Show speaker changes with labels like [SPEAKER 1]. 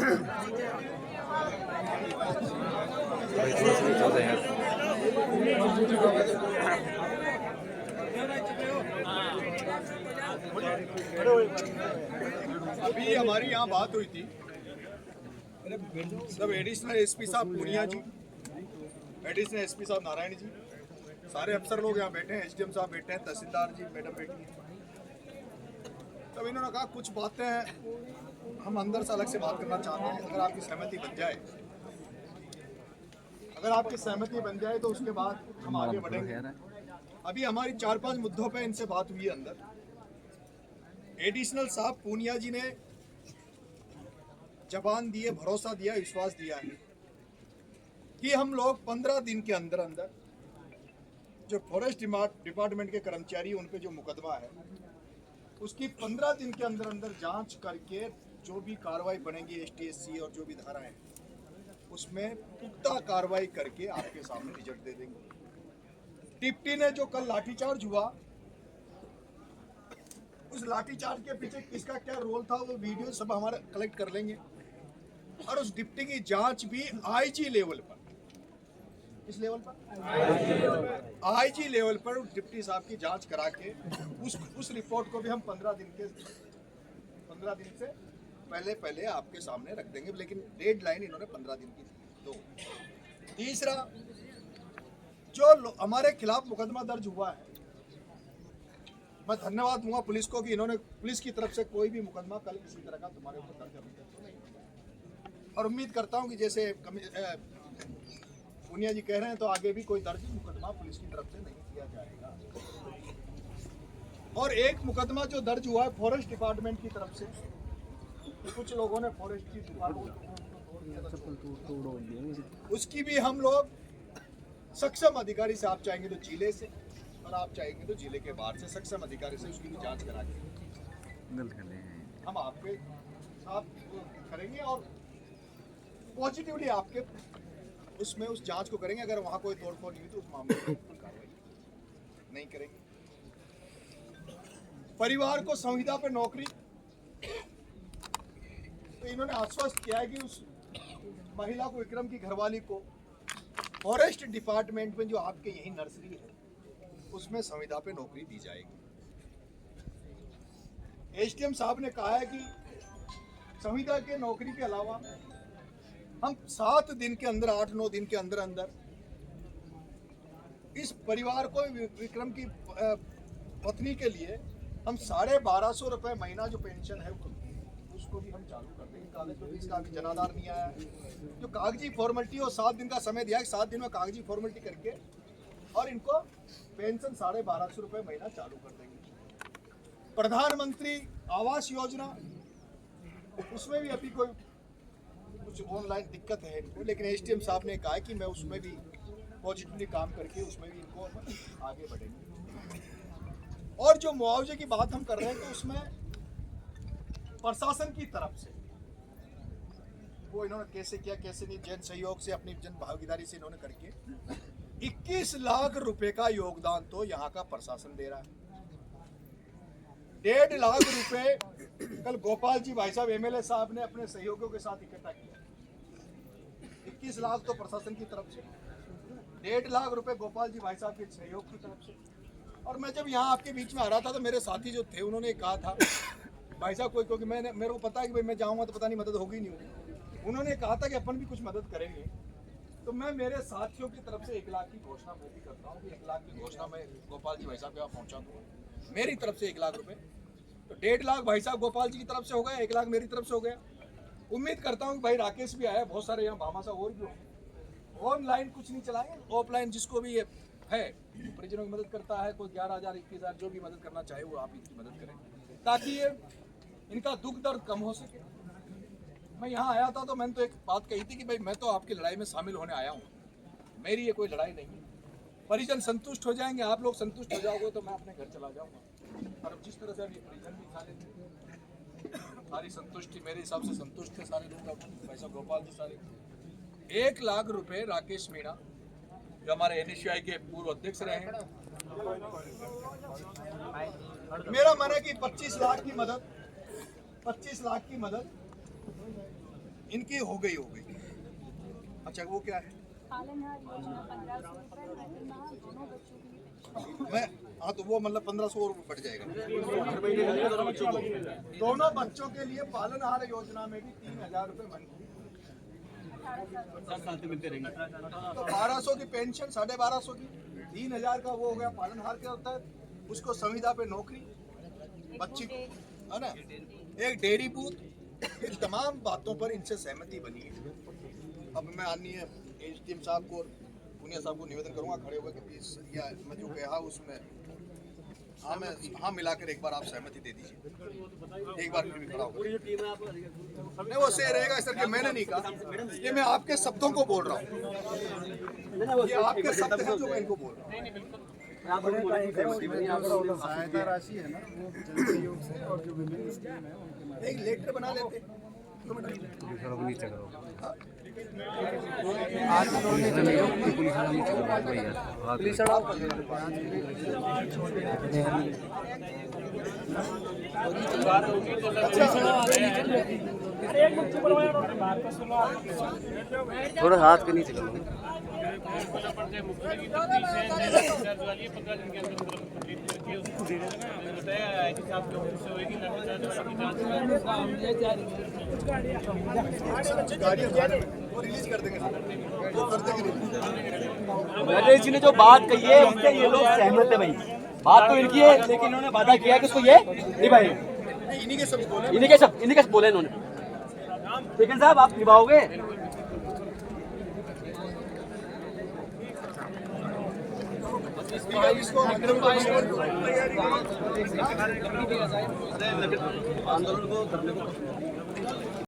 [SPEAKER 1] अभी हमारी यहाँ बात हुई थी, सब एडिशनल एसपी साहब पूनिया जी, एडिशनल एसपी साहब नारायण जी, सारे अफसर लोग यहाँ बैठे हैं, एसडीएम साहब बैठे हैं, तहसीलदार जी मैडम बैठी हैं। तब इन्होंने कहा कुछ बातें हम अंदर से अलग से बात करना चाहते हैं। अगर आपकी सहमति बन जाए, तो उसके बाद हम आगे बढ़ेंगे। अभी हमारी 4-5 मुद्दों पे इनसे बात हुई है अंदर। एडिशनल साहब पूनिया जी ने जबान दी है, भरोसा दिया, विश्वास दिया है कि हम लोग 15 दिन के अंदर अंदर जो फॉरेस्ट डिपार्टमेंट के कर्मचारी उन पे जो मुकदमा है उसकी 15 दिन के अंदर अंदर जांच करके जो भी कार्रवाई बनेगी ST-SC और जो भी धाराएं उसमें पुख्ता कार्रवाई करके आपके सामने रिजल्ट दे देंगे। डिप्टी ने जो कल लाठीचार्ज हुआ, उस लाठीचार्ज के पीछे किसका क्या रोल था वो वीडियो सब हमारे कलेक्ट कर लेंगे और उस डिप्टी की जांच भी IG लेवल पर, किस लेवल पर? IG लेवल पर डिप्टी साहब की जांच करा के उस रिपोर्ट को भी हम 15 दिन से पहले आपके सामने रख देंगे, लेकिन डेडलाइन इन्होंने 15 दिन की थी। दो, तीसरा, जो हमारे खिलाफ मुकदमा दर्ज हुआ है, मैं धन्यवाद दूंगा पुलिस को कि इन्होंने पुलिस की तरफ से कोई भी मुकदमा कल किसी तरह का तुम्हारे ऊपर दर्ज अभी तक नहीं हुआ। और उम्मीद करता हूं कि जैसे पूनिया जी कह रहे हैं तो आगे भी कोई दर्ज मुकदमा पुलिस की तरफ से नहीं किया जाएगा। और एक मुकदमा जो दर्ज हुआ है फॉरेस्ट डिपार्टमेंट की तरफ से, कुछ लोगों ने फॉरेस्ट की उसकी भी हम लोग सक्षम अधिकारी से, आप चाहेंगे तो जिले से और आप चाहेंगे तो जिले के बाहर से सक्षम अधिकारी से उसकी भी जांच करा के हम आपके साथ करेंगे और पॉजिटिवली आपके उसमें उस जांच को करेंगे। अगर वहां कोई तोड़फोड़ नहीं हुई तो उस मामले में कार्रवाई नहीं करेंगे। परिवार को संविदा पे नौकरी, तो इन्होंने आश्वस्त किया है कि उस महिला को, विक्रम की घरवाली को फॉरेस्ट डिपार्टमेंट में जो आपके यही नर्सरी है उसमें संविदा पे नौकरी दी जाएगी। SDM साहब ने कहा है कि संविदा के नौकरी के अलावा हम 7 दिन के अंदर, 8-9 दिन के अंदर अंदर इस परिवार को, विक्रम की पत्नी के लिए हम 1250 रुपए महीना जो पेंशन है उसको भी हम चालू कर देंगे। कॉलेज में इसका अभी जनाधार नहीं आया है, जो कागजी फॉर्मेलिटी और 7 दिन का समय दिया है, 7 दिन में कागजी फॉर्मेलिटी करके और इनको पेंशन 1250 रुपए महीना चालू कर देंगे। प्रधानमंत्री आवास योजना, उसमें भी अभी कोई कुछ ऑनलाइन दिक्कत है इनको, लेकिन SDM साहब ने कहा है कि मैं उसमें भी पॉजिटिवली काम करके उसमें भी इनको आगे बढ़ेंगे। और जो मुआवजे की बात हम कर रहे हैं तो उसमें प्रशासन की तरफ से वो इन्होंने कैसे किया कैसे नहीं, जन सहयोग से, अपनी जन भागीदारी से इन्होंने करके 21 लाख रुपए का योगदान तो यहाँ का प्रशासन दे रहा है। 1.5 लाख रुपए कल गोपाल जी भाई साहब MLA साहब ने अपने सहयोगियों के साथ इकट्ठा किया। 21 लाख तो प्रशासन की तरफ से, 1.5 लाख रुपए गोपाल जी भाई साहब के सहयोग की तरफ से। और मैं जब यहाँ आपके बीच में आ रहा था तो मेरे साथी जो थे उन्होंने कहा था भाई साहब कोई, क्योंकि मेरे को पता है कि भाई मैं जाऊँगा तो पता नहीं मदद होगी नहीं होगी, उन्होंने कहा था कि अपन भी कुछ मदद करेंगे। तो मैं मेरे साथियों की तरफ से 1 लाख की घोषणा मैं भी करता हूँ कि 1 लाख की घोषणा मैं गोपाल जी भाई साहब के यहाँ पहुँचा दूँगा, मेरी तरफ से 1 लाख रुपए। तो 1.5 लाख भाई साहब गोपाल जी की तरफ से हो गया, 1 लाख मेरी तरफ से हो गया। उम्मीद करता हूँ कि भाई राकेश भी आया, बहुत सारे यहाँ भामा साहब और भी होंगे। ऑनलाइन कुछ नहीं चलाएंगे, ऑफलाइन जिसको भी है परिजनों की मदद करता है, कोई 11,000 21,000 जो भी मदद करना चाहे वो आप इनकी मदद करें ताकि ये इनका दुख दर्द कम हो सके। मैं यहाँ आया था तो मैंने तो एक बात कही थी कि भाई मैं तो आपकी लड़ाई में शामिल होने आया हूँ, मेरी ये कोई लड़ाई नहीं है। परिजन संतुष्ट हो जाएंगे, आप लोग संतुष्ट हो जाओगे तो मैं अपने घर चला जाऊँगा। और जिस तरह से अभी परिजन भी खा लेते, सारी संतुष्टि मेरे हिसाब से संतुष्ट थे सारे लोग, पैसा गोपाल जी सारे। 1 लाख रुपए राकेश मीणा जो हमारे NSUI के पूर्व अध्यक्ष रहे हैं, मेरा मन है कि 25 लाख की मदद इनकी हो गई अच्छा वो क्या है
[SPEAKER 2] पालनहार योजना 1500 रुपए प्रतिमाह दोनों बच्चों के लिए पेंशन।
[SPEAKER 1] मैं हाँ तो वो मतलब 1500 रुपये बढ़ जाएगा दोनों बच्चों के लिए पालनहार योजना में भी 3000 रुपये मंथली
[SPEAKER 2] 10 साल से मिलते रहेंगे
[SPEAKER 1] तो 1200 की पेंशन 1250 की 3000 का वो हो गया पालनहार के होता है उसको संविदा पे नौकरी बच्ची को है ना एक डेयरी बूथ इन तमाम बातों पर इनसे सहमति बनी है अब मैं आदरणीय एसडीएम साहब को और पुनिया साहब को निवेदन करूंगा खड़े हुए कि प्लीज या मैं जो कहा उसमें हाँ मिलाकर एक बार आप सहमति दे दीजिए एक बार फिर भी खड़ा होगा नहीं वो सही रहेगा सर कि मैंने नहीं कहा ये मैं आपके शब्दों को बोल रहा हूँ ये आपके शब्द हैं जो मैं इनको बोल रहा हूँ
[SPEAKER 3] सहायता राशि है ना वो जन सहयोग से और जो विभिन्न स्कीम है उनके
[SPEAKER 1] एक लेटर बना लेते
[SPEAKER 4] थोड़ा हाथ के नीचे करो
[SPEAKER 1] वो रिलीज कर देंगे वो कर देंगे
[SPEAKER 4] नरेश जी ने जो बात कही है उससे ये लोग सहमत है भाई बात तो इनकी है लेकिन इन्होंने वादा किया कि उसको ये निभाएंगे
[SPEAKER 1] इन्हीं के शब्द बोले
[SPEAKER 4] इन्हीं के शब्द बोले इन्होंने लेकिन साहब आप निभाओगे
[SPEAKER 1] इसको
[SPEAKER 4] आंदोलन को